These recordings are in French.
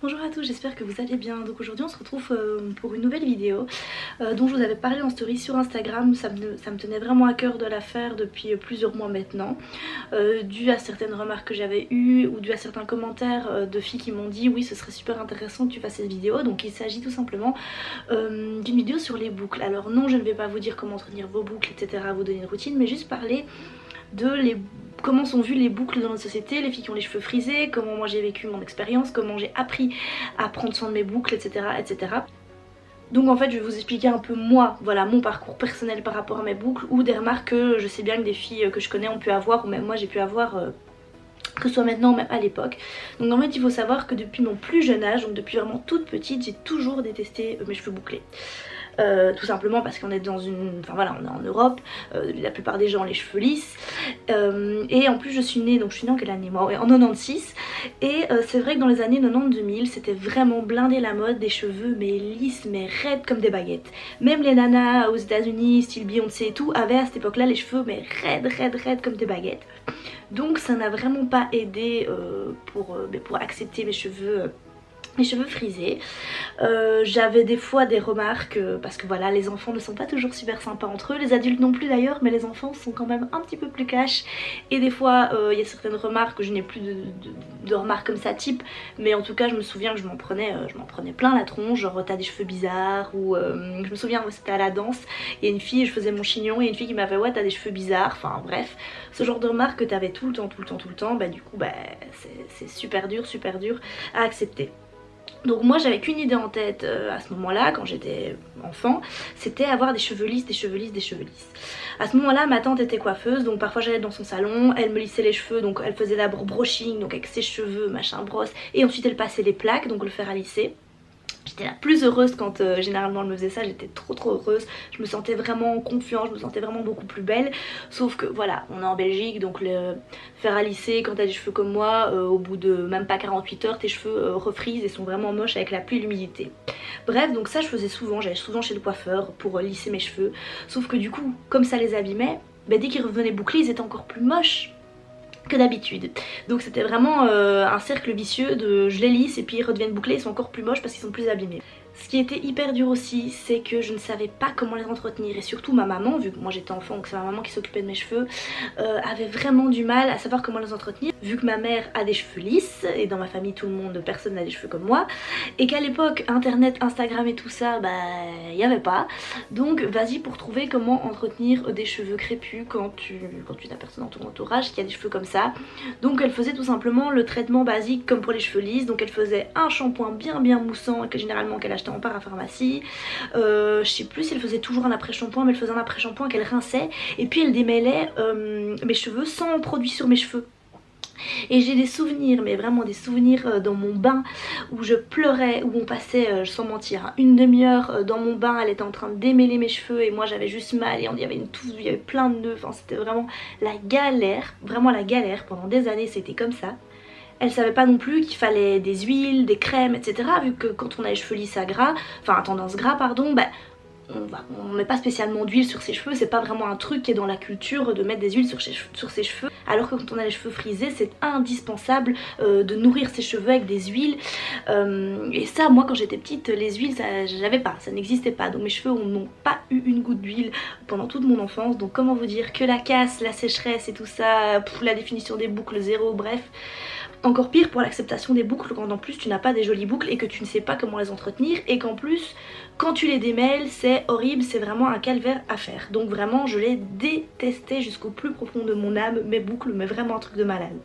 Bonjour à tous, j'espère que vous allez bien. Donc aujourd'hui on se retrouve pour une nouvelle vidéo dont je vous avais parlé en story sur Instagram. Ça me tenait vraiment à cœur de la faire depuis plusieurs mois maintenant, dû à certaines remarques que j'avais eues ou dû à certains commentaires de filles qui m'ont dit oui ce serait super intéressant que tu fasses cette vidéo. Donc il s'agit tout simplement d'une vidéo sur les boucles. Alors non, je ne vais pas vous dire comment entretenir vos boucles etc, vous donner une routine, mais juste parler de comment sont vues les boucles dans notre société, les filles qui ont les cheveux frisés, comment moi j'ai vécu mon expérience, comment j'ai appris à prendre soin de mes boucles, etc. etc. Donc en fait je vais vous expliquer un peu moi, voilà, mon parcours personnel par rapport à mes boucles, ou des remarques que je sais bien que des filles que je connais ont pu avoir, ou même moi j'ai pu avoir, que ce soit maintenant ou même à l'époque. Donc en fait il faut savoir que depuis mon plus jeune âge, donc depuis vraiment toute petite, j'ai toujours détesté mes cheveux bouclés. Tout simplement parce qu'on est dans une... Enfin voilà, on est en Europe, la plupart des gens ont les cheveux lisses, et en plus je suis née en quelle année moi? Ouais, en 96, et c'est vrai que dans les années 90-2000 c'était vraiment blindé la mode des cheveux mais lisses, mais raides comme des baguettes. Même les nanas aux États-Unis style Beyoncé et tout avaient à cette époque là les cheveux mais raides comme des baguettes. Donc ça n'a vraiment pas aidé pour accepter mes cheveux frisés. J'avais des fois des remarques parce que voilà, les enfants ne sont pas toujours super sympas entre eux, les adultes non plus d'ailleurs, mais les enfants sont quand même un petit peu plus cash, et des fois il y a certaines remarques, je n'ai plus de remarques comme ça type, mais en tout cas je me souviens que je m'en prenais plein la tronche, genre t'as des cheveux bizarres, ou je me souviens c'était à la danse, il y a une fille, je faisais mon chignon et une fille qui m'a fait ouais t'as des cheveux bizarres, enfin bref, ce genre de remarques que t'avais tout le temps, bah du coup bah c'est super dur à accepter. Donc moi j'avais qu'une idée en tête à ce moment-là, quand j'étais enfant, c'était avoir des cheveux lisses. À ce moment-là ma tante était coiffeuse, donc parfois j'allais dans son salon, elle me lissait les cheveux, donc elle faisait d'abord brushing, donc avec ses cheveux, machin, brosse, et ensuite elle passait les plaques, donc le fer à lisser. J'étais la plus heureuse quand généralement elle me faisait ça, j'étais trop heureuse, je me sentais vraiment confiante, je me sentais vraiment beaucoup plus belle. Sauf que voilà, on est en Belgique, donc le fer à lisser, quand t'as des cheveux comme moi, au bout de même pas 48 heures, tes cheveux refrisent et sont vraiment moches avec la pluie et l'humidité. Bref, donc ça je faisais souvent, j'allais souvent chez le coiffeur pour lisser mes cheveux. Sauf que du coup, comme ça les abîmait, bah, dès qu'ils revenaient bouclés, ils étaient encore plus moches que d'habitude. Donc c'était vraiment un cercle vicieux de je les lisse et puis ils redeviennent bouclés, ils sont encore plus moches parce qu'ils sont plus abîmés. Ce qui était hyper dur aussi, c'est que je ne savais pas comment les entretenir, et surtout ma maman, vu que moi j'étais enfant donc c'est ma maman qui s'occupait de mes cheveux, avait vraiment du mal à savoir comment les entretenir, vu que ma mère a des cheveux lisses et dans ma famille tout le monde, personne n'a des cheveux comme moi, et qu'à l'époque internet, Instagram et tout ça, bah il n'y avait pas. Donc vas-y pour trouver comment entretenir des cheveux crépus quand tu n'as personne dans ton entourage qui a des cheveux comme ça. Donc elle faisait tout simplement le traitement basique comme pour les cheveux lisses, donc elle faisait un shampoing bien moussant que généralement qu'elle achetait en parapharmacie. Je sais plus si elle faisait toujours un après-shampoing, mais elle faisait un après-shampoing qu'elle rinçait et puis elle démêlait mes cheveux sans produit sur mes cheveux. Et j'ai des souvenirs, mais vraiment des souvenirs dans mon bain où je pleurais, où on passait, sans mentir, hein, une demi-heure dans mon bain, elle était en train de démêler mes cheveux et moi j'avais juste mal, et il y avait une touffe, il y avait plein de nœuds, enfin c'était vraiment la galère, pendant des années c'était comme ça. Elle savait pas non plus qu'il fallait des huiles, des crèmes, etc. Vu que quand on a les cheveux lisses à gras, enfin à tendance gras pardon, bah on met pas spécialement d'huile sur ses cheveux, c'est pas vraiment un truc qui est dans la culture de mettre des huiles sur ses cheveux, alors que quand on a les cheveux frisés c'est indispensable de nourrir ses cheveux avec des huiles, et ça moi quand j'étais petite les huiles j'avais pas, ça n'existait pas, donc mes cheveux n'ont pas eu une goutte d'huile pendant toute mon enfance. Donc comment vous dire que la casse, la sécheresse et tout ça, la définition des boucles zéro, bref. Encore pire pour l'acceptation des boucles quand en plus tu n'as pas des jolies boucles et que tu ne sais pas comment les entretenir, et qu'en plus quand tu les démêles c'est horrible, c'est vraiment un calvaire à faire. Donc vraiment je les détestais jusqu'au plus profond de mon âme, mes boucles, mais vraiment un truc de malade.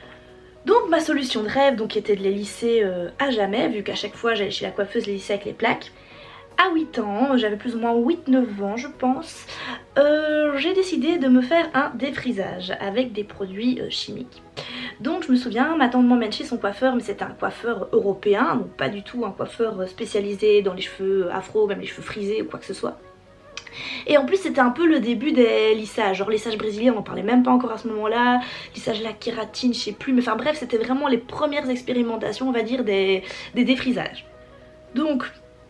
Donc ma solution de rêve donc était de les lisser à jamais, vu qu'à chaque fois j'allais chez la coiffeuse les lisser avec les plaques. À 8 ans, j'avais plus ou moins 8-9 ans je pense, j'ai décidé de me faire un défrisage avec des produits chimiques. Donc je me souviens, ma tante m'emmène chez son coiffeur, mais c'était un coiffeur européen, donc pas du tout un coiffeur spécialisé dans les cheveux afro, même les cheveux frisés ou quoi que ce soit. Et en plus c'était un peu le début des lissages, genre lissage brésilien, on en parlait même pas encore à ce moment-là, lissage la kératine, je sais plus, mais enfin bref c'était vraiment les premières expérimentations on va dire des défrisages. Donc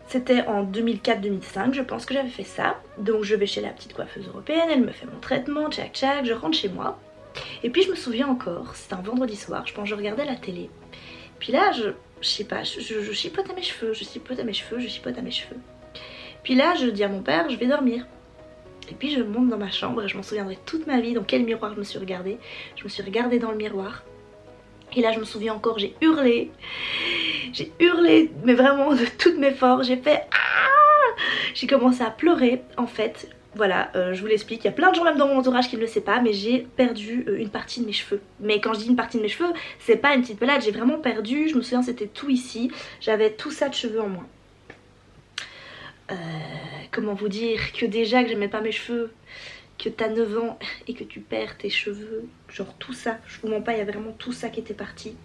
c'était en 2004-2005 je pense que j'avais fait ça. Donc je vais chez la petite coiffeuse européenne, elle me fait mon traitement, tchac tchac, je rentre chez moi. Et puis je me souviens encore, c'était un vendredi soir, je pense que je regardais la télé. Puis là je sais pas, je chipote à mes cheveux, je chipote à mes cheveux, je chipote à mes cheveux. Puis là je dis à mon père je vais dormir. Et puis je monte dans ma chambre et je m'en souviendrai toute ma vie dans quel miroir je me suis regardée. Je me suis regardée dans le miroir. Et là je me souviens encore, j'ai hurlé, mais vraiment de toutes mes forces, j'ai fait ah. J'ai commencé à pleurer en fait. Voilà, je vous l'explique, il y a plein de gens même dans mon entourage qui ne le savent pas, mais j'ai perdu une partie de mes cheveux. Mais quand je dis une partie de mes cheveux, c'est pas une petite pelade, j'ai vraiment perdu, je me souviens c'était tout ici, j'avais tout ça de cheveux en moins. Comment vous dire que déjà que j'aimais pas mes cheveux, que t'as 9 ans et que tu perds tes cheveux, genre tout ça, je vous mens pas, il y a vraiment tout ça qui était parti.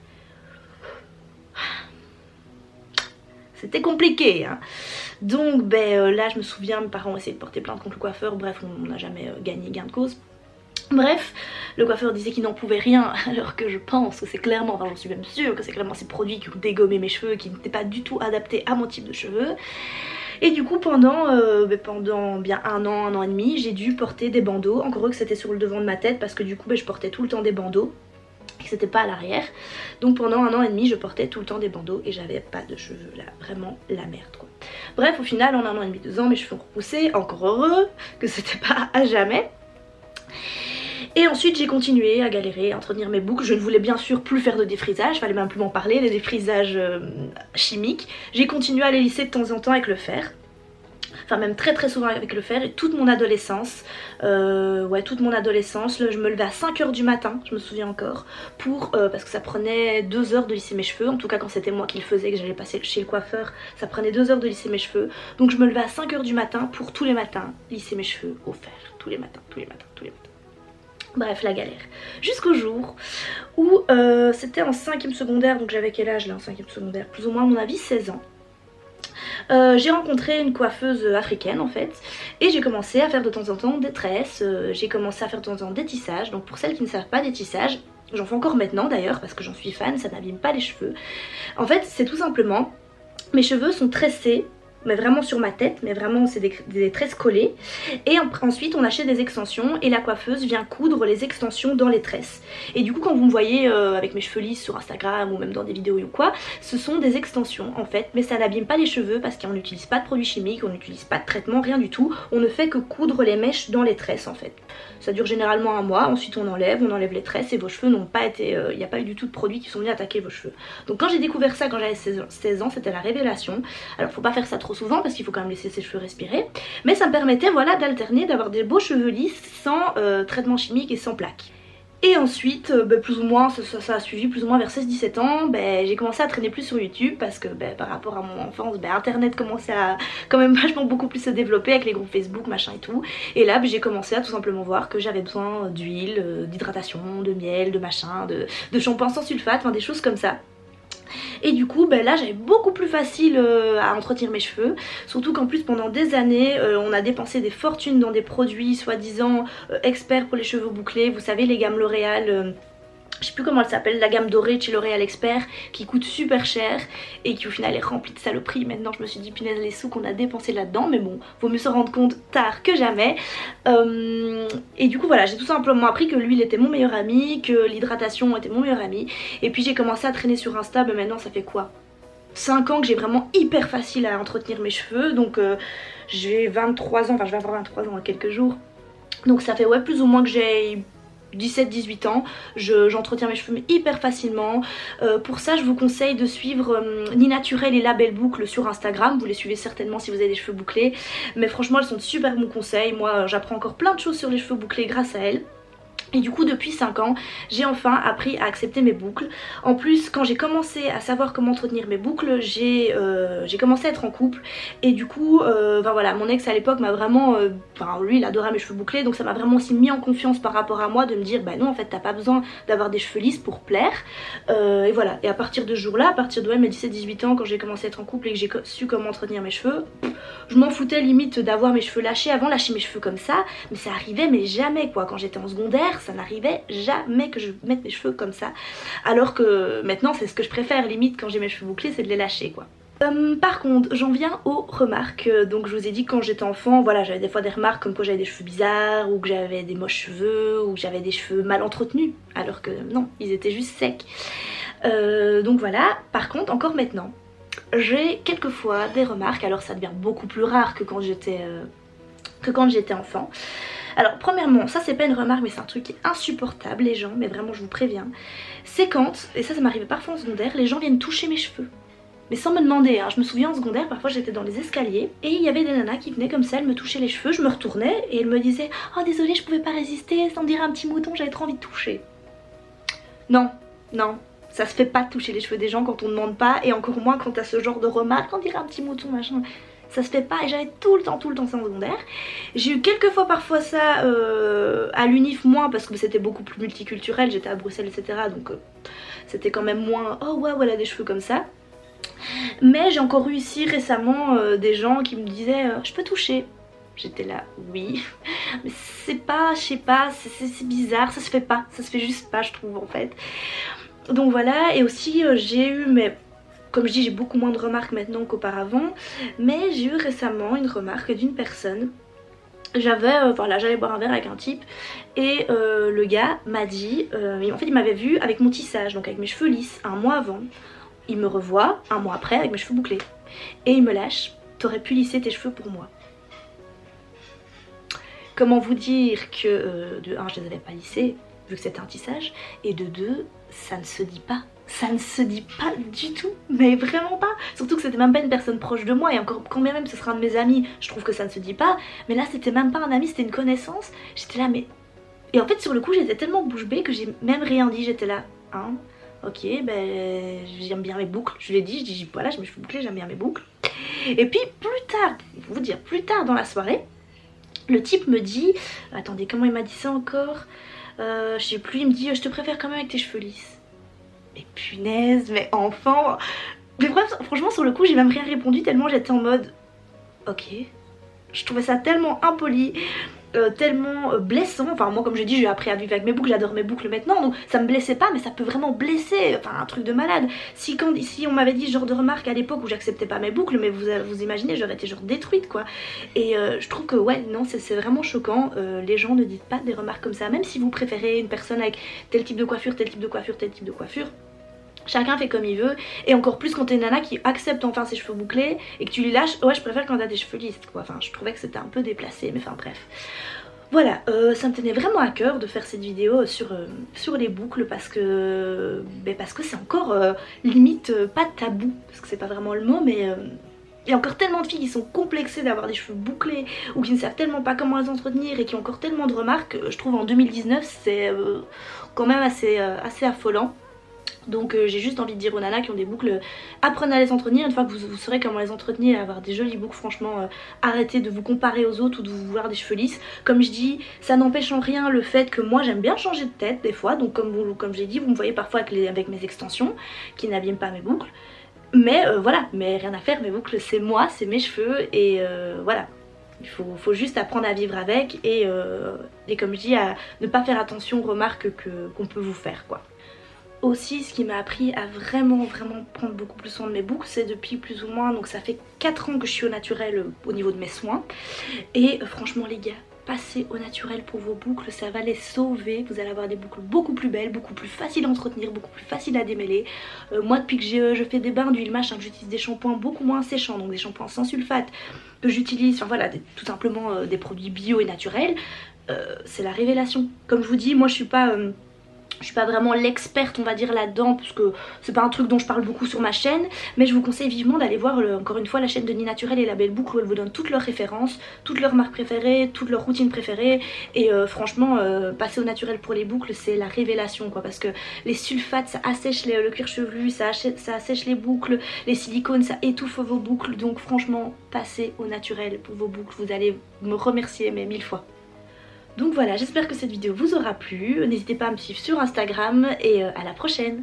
C'était compliqué hein. Donc ben, là je me souviens, mes parents ont essayé de porter plainte contre le coiffeur, bref on n'a jamais gagné gain de cause. Bref, le coiffeur disait qu'il n'en pouvait rien, alors que je pense que c'est clairement, enfin j'en suis même sûre que c'est clairement ces produits qui ont dégommé mes cheveux, qui n'étaient pas du tout adaptés à mon type de cheveux. Et du coup pendant bien un an et demi, j'ai dû porter des bandeaux, encore heureux que c'était sur le devant de ma tête parce que du coup je portais tout le temps des bandeaux. Et c'était pas à l'arrière, donc pendant un an et demi je portais tout le temps des bandeaux et j'avais pas de cheveux là, vraiment la merde quoi. Bref au final en un an et demi, 2 ans mes cheveux ont repoussé, encore heureux que c'était pas à jamais. Et ensuite j'ai continué à galérer, à entretenir mes boucles, je ne voulais bien sûr plus faire de défrisage, fallait même plus m'en parler, les défrisages chimiques. J'ai continué à les lisser de temps en temps avec le fer. Enfin même très souvent avec le fer et toute mon adolescence, toute mon adolescence, là, je me levais à 5 h du matin, je me souviens encore, parce que ça prenait 2 heures de lisser mes cheveux, en tout cas quand c'était moi qui le faisais, que j'allais passer chez le coiffeur, ça prenait 2 heures de lisser mes cheveux, donc je me levais à 5 h du matin pour tous les matins lisser mes cheveux au fer, tous les matins. Bref, la galère. Jusqu'au jour où c'était en 5e secondaire, donc j'avais quel âge là en 5e secondaire? Plus ou moins à mon avis 16 ans. J'ai rencontré une coiffeuse africaine en fait et j'ai commencé à faire de temps en temps des tresses, j'ai commencé à faire de temps en temps des tissages. Donc pour celles qui ne savent pas des tissages, j'en fais encore maintenant d'ailleurs parce que j'en suis fan, ça n'abîme pas les cheveux. En fait c'est tout simplement, mes cheveux sont tressés, mais vraiment sur ma tête, mais vraiment c'est des tresses collées. Et ensuite on achète des extensions et la coiffeuse vient coudre les extensions dans les tresses. Et du coup quand vous me voyez avec mes cheveux lisses sur Instagram ou même dans des vidéos ou quoi, ce sont des extensions en fait, mais ça n'abîme pas les cheveux parce qu'on n'utilise pas de produits chimiques, on n'utilise pas de traitement, rien du tout. On ne fait que coudre les mèches dans les tresses en fait. Ça dure généralement un mois, ensuite on enlève les tresses et vos cheveux n'ont pas été, il n'y a pas eu du tout de produits qui sont venus attaquer vos cheveux. Donc quand j'ai découvert ça quand j'avais 16 ans, c'était la révélation. Alors faut pas faire ça trop souvent parce qu'il faut quand même laisser ses cheveux respirer, mais ça me permettait voilà d'alterner, d'avoir des beaux cheveux lisses sans traitement chimique et sans plaques. Et ensuite, plus ou moins, ça a suivi plus ou moins vers 16-17 ans, j'ai commencé à traîner plus sur YouTube parce que par rapport à mon enfance, internet commençait à quand même vachement beaucoup plus se développer avec les groupes Facebook, machin et tout. Et là j'ai commencé à tout simplement voir que j'avais besoin d'huile, d'hydratation, de miel, de machin, de shampoing sans sulfate, enfin des choses comme ça. Et du coup là j'avais beaucoup plus facile à entretenir mes cheveux, surtout qu'en plus pendant des années on a dépensé des fortunes dans des produits soi-disant experts pour les cheveux bouclés, vous savez les gammes L'Oréal, je sais plus comment elle s'appelle, la gamme dorée de chez L'Oréal Expert qui coûte super cher et qui au final est remplie de saloperies. Maintenant je me suis dit punaise les sous qu'on a dépensé là-dedans, mais bon, vaut mieux se rendre compte tard que jamais. Et du coup voilà, j'ai tout simplement appris que l'huile était mon meilleur ami, que l'hydratation était mon meilleur ami. Et puis j'ai commencé à traîner sur Insta, mais maintenant ça fait quoi, 5 ans que j'ai vraiment hyper facile à entretenir mes cheveux. Donc j'ai 23 ans, enfin je vais avoir 23 ans dans quelques jours. Donc ça fait plus ou moins que j'ai 17-18 ans, j'entretiens mes cheveux mais hyper facilement. Pour ça je vous conseille de suivre Ni Naturel et La Belle Boucle sur Instagram, vous les suivez certainement si vous avez des cheveux bouclés, mais franchement elles sont de super bons conseils. Moi j'apprends encore plein de choses sur les cheveux bouclés grâce à elles. Et du coup depuis 5 ans j'ai enfin appris à accepter mes boucles. En plus quand j'ai commencé à savoir comment entretenir mes boucles, j'ai commencé à être en couple. Et du coup voilà, mon ex à l'époque m'a vraiment, lui il adorait mes cheveux bouclés, donc ça m'a vraiment aussi mis en confiance par rapport à moi, de me dire non en fait t'as pas besoin d'avoir des cheveux lisses pour plaire. Et voilà, et à partir de ce jour là, à partir de mes 17-18 ans, quand j'ai commencé à être en couple et que j'ai su comment entretenir mes cheveux, je m'en foutais limite d'avoir mes cheveux lâchés. Avant lâcher mes cheveux comme ça, mais ça arrivait mais jamais quoi. Quand j'étais en secondaire ça n'arrivait jamais que je mette mes cheveux comme ça, alors que maintenant c'est ce que je préfère, limite quand j'ai mes cheveux bouclés c'est de les lâcher quoi. Par contre j'en viens aux remarques. Donc je vous ai dit que quand j'étais enfant, voilà, j'avais des fois des remarques comme quoi j'avais des cheveux bizarres, ou que j'avais des moches cheveux, ou que j'avais des cheveux mal entretenus, alors que non, ils étaient juste secs. Donc voilà, par contre encore maintenant j'ai quelquefois des remarques, alors ça devient beaucoup plus rare que quand j'étais enfant. Alors premièrement, ça c'est pas une remarque mais c'est un truc qui est insupportable les gens, mais vraiment je vous préviens, c'est quand, et ça m'arrivait parfois en secondaire, les gens viennent toucher mes cheveux. Mais sans me demander, hein. Je me souviens en secondaire, parfois j'étais dans les escaliers et il y avait des nanas qui venaient comme ça, elles me touchaient les cheveux, je me retournais et elles me disaient « Oh désolée, je pouvais pas résister, sans dire un petit mouton, j'avais trop envie de toucher. » Non, non, ça se fait pas de toucher les cheveux des gens quand on demande pas, et encore moins quand t'as ce genre de remarques, on dirait un petit mouton machin. Ça se fait pas, et j'avais tout le temps ça en secondaire. J'ai eu quelques fois parfois ça à l'unif, moins parce que c'était beaucoup plus multiculturel, j'étais à Bruxelles etc. Donc c'était quand même moins oh ouais elle a des cheveux comme ça. Mais j'ai encore eu ici récemment des gens qui me disaient je peux toucher. J'étais là oui, mais c'est pas, je sais pas, c'est bizarre, ça se fait pas, ça se fait juste pas je trouve en fait. Donc voilà, et aussi j'ai eu, mais comme je dis j'ai beaucoup moins de remarques maintenant qu'auparavant, mais j'ai eu récemment une remarque d'une personne. Voilà, j'allais boire un verre avec un type et le gars m'a dit, en fait il m'avait vu avec mon tissage, donc avec mes cheveux lisses un mois avant. Il me revoit un mois après avec mes cheveux bouclés et il me lâche, t'aurais pu lisser tes cheveux pour moi. Comment vous dire que de 1 je les avais pas lissés vu que c'était un tissage, et de 2 ça ne se dit pas. Ça ne se dit pas du tout, mais vraiment pas. Surtout que c'était même pas une personne proche de moi, et encore quand bien même ce sera un de mes amis, je trouve que ça ne se dit pas. Mais là c'était même pas un ami, c'était une connaissance. J'étais là mais... Et en fait sur le coup j'étais tellement bouche bée que j'ai même rien dit, j'étais là hein. Ok, ben j'aime bien mes boucles, je lui ai dit, je dis voilà je me suis bouclée, j'aime bien mes boucles. Et puis plus tard, pour vous dire, plus tard dans la soirée, le type me dit, attendez comment il m'a dit ça encore, je sais plus, il me dit je te préfère quand même avec tes cheveux lisses. Mais punaise, mais enfant. Mais bref, franchement sur le coup j'ai même rien répondu tellement j'étais en mode ok. Je trouvais ça tellement impoli, tellement blessant. Enfin moi comme je dis j'ai appris à vivre avec mes boucles, j'adore mes boucles maintenant, donc ça me blessait pas mais ça peut vraiment blesser, enfin un truc de malade. Si on m'avait dit ce genre de remarques à l'époque où j'acceptais pas mes boucles, mais vous imaginez j'aurais été genre détruite quoi. Et je trouve que ouais non c'est vraiment choquant, les gens ne dites pas des remarques comme ça, même si vous préférez une personne avec tel type de coiffure, tel type de coiffure, tel type de coiffure. Chacun fait comme il veut, et encore plus quand t'es une nana qui accepte enfin ses cheveux bouclés et que tu lui lâches, ouais je préfère quand t'as des cheveux lisses quoi, enfin je trouvais que c'était un peu déplacé, mais enfin bref. Voilà, ça me tenait vraiment à cœur de faire cette vidéo sur les boucles parce que c'est encore limite pas tabou, parce que c'est pas vraiment le mot, mais il y a encore tellement de filles qui sont complexées d'avoir des cheveux bouclés ou qui ne savent tellement pas comment les entretenir et qui ont encore tellement de remarques, je trouve en 2019 c'est quand même assez affolant. Donc j'ai juste envie de dire aux nanas qui ont des boucles, apprenez à les entretenir. Une fois que vous saurez comment les entretenir et avoir des jolies boucles, franchement arrêtez de vous comparer aux autres ou de vous vouloir des cheveux lisses. Comme je dis, ça n'empêche en rien le fait que moi j'aime bien changer de tête des fois. Donc comme j'ai dit, vous me voyez parfois avec mes extensions qui n'abîment pas mes boucles. Mais voilà, mais rien à faire, mes boucles c'est moi, c'est mes cheveux et voilà. Il faut juste apprendre à vivre avec et comme je dis, à ne pas faire attention aux remarques qu'on peut vous faire quoi. Aussi ce qui m'a appris à vraiment prendre beaucoup plus soin de mes boucles, c'est depuis plus ou moins, donc ça fait 4 ans que je suis au naturel au niveau de mes soins. Et franchement les gars, passez au naturel pour vos boucles, ça va les sauver. Vous allez avoir des boucles beaucoup plus belles, beaucoup plus faciles à entretenir, beaucoup plus faciles à démêler. Moi depuis que je fais des bains d'huile machin, j'utilise des shampoings beaucoup moins séchants, donc des shampoings sans sulfate que j'utilise, enfin voilà, tout simplement des produits bio et naturels. C'est la révélation. Comme je vous dis, moi je suis pas vraiment l'experte on va dire là-dedans parce que c'est pas un truc dont je parle beaucoup sur ma chaîne, mais je vous conseille vivement d'aller voir encore une fois la chaîne de Ninaturel et La Belle Boucle où elle vous donne toutes leurs références, toutes leurs marques préférées, toutes leurs routines préférées et franchement passer au naturel pour les boucles c'est la révélation quoi, parce que les sulfates ça assèche le cuir chevelu, ça assèche les boucles, les silicones ça étouffe vos boucles, donc franchement passez au naturel pour vos boucles, vous allez me remercier mais 1000 fois. Donc voilà, j'espère que cette vidéo vous aura plu, n'hésitez pas à me suivre sur Instagram et à la prochaine.